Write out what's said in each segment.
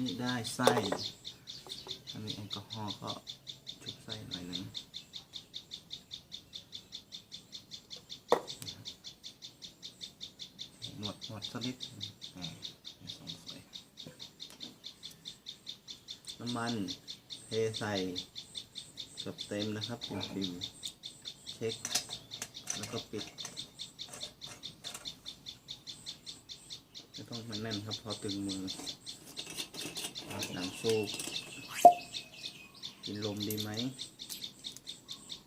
นี่ได้ไส้ถ้ามีแอลกอฮอล์ก็ชุบไส้หน่อยหนึ่งหนวดสักนิดน้ำมันเทใส่เกือบเต็มนะครับฟิวเช็คแล้วก็ปิดไม่ต้องมันแน่นครับพอตึงมือน้ำซุปกินลมดีไหม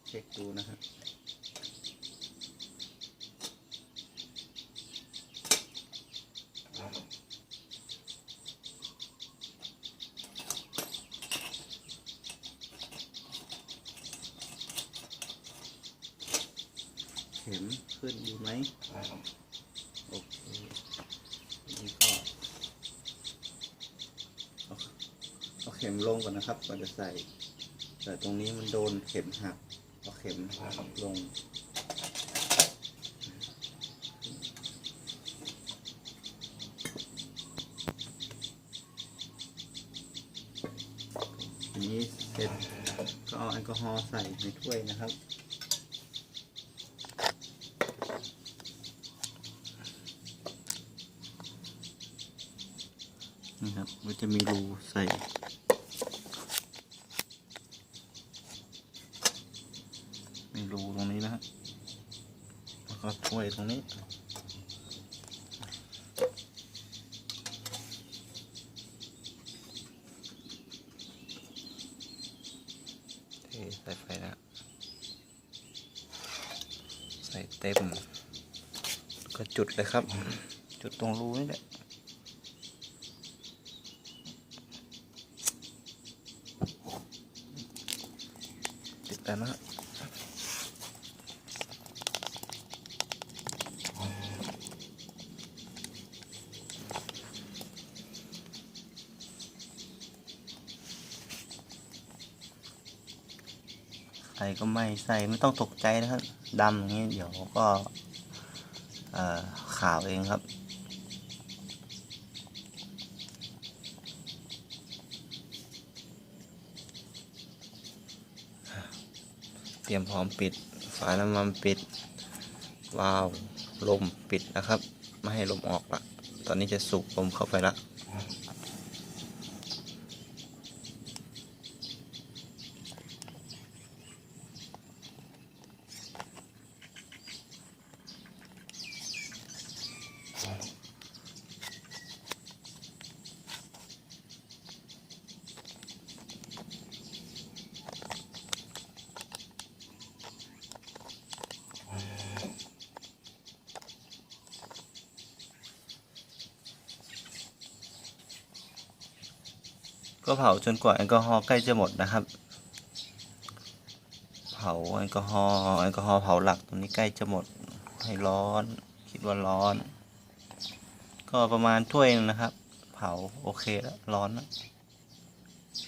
เช็คดูนะครับเข็มขึ้นดีไหมโอเคนี่ก็เอาเข็มลงก่อนนะครับก่อนจะใส่แต่ตรงนี้มันโดนเข็มหักเอาเข็มลงอันนี้เสร็จก็เอาแอลกอฮอล์ใส่ในถ้วยนะครับนี่ครับมันจะมีรูใส่มีรูตรงนี้นะฮะแล้วก็ถ้วยตรงนี้ใส่ไฟแล้วใส่เต็มก็จุดเลยครับจุดตรงรูนี่แหละติดแล้วนะใส่ก็ไม่ใส่ไม่ต้องตกใจนะครับดำอย่างนี้เดี๋ยวก็ขาวเองครับเตรียมพร้อมปิดฝาน้ำมันปิดวาล์วลมปิดนะครับไม่ให้ลมออกละตอนนี้จะสูบลมเข้าไปละก็เผาจนกว่าแอลกอฮอล์ใกล้จะหมดนะครับเผาแอลกอฮอล์เผาหลักตรงนี้ใกล้จะหมดให้ร้อนคิดว่าร้อนก็ประมาณถ้วยนึงนะครับเผาโอเคแล้วร้อนนะ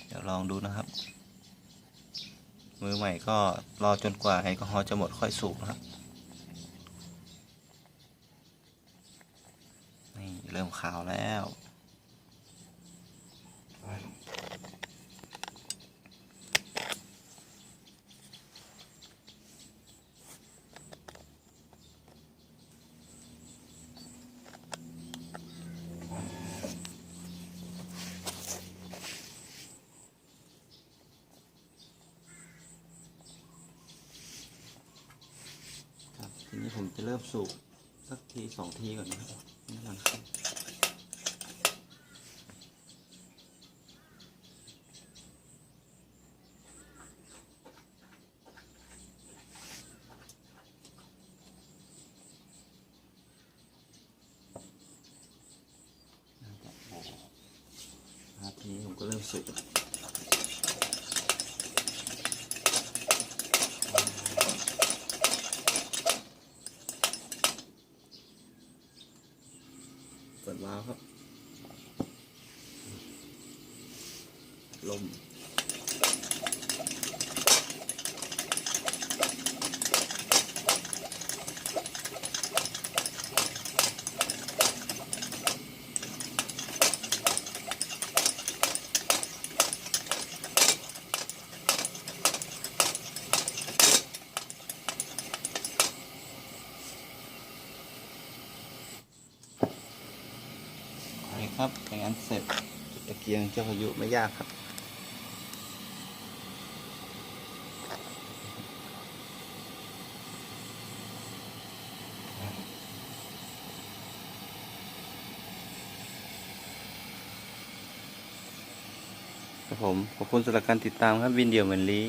เดี๋ยวลองดูนะครับมือใหม่ก็รอจนกว่าแอลกอฮอล์จะหมดค่อยสูบนะครับนี่เริ่มขาวแล้วทีนี้ผมจะเริ่มสูบสักที2 ทีก่อนนะครับนี่ก่อนครับทีนี้ผมก็เริ่มสูบเปิดวาล์วครับลม ครับอย่างนั้นเสร็จตะเกียงเจ้าพายุไม่ยากครับครับผมขอบคุณสำหรับการติดตามครับวินเดียวเหมือนลี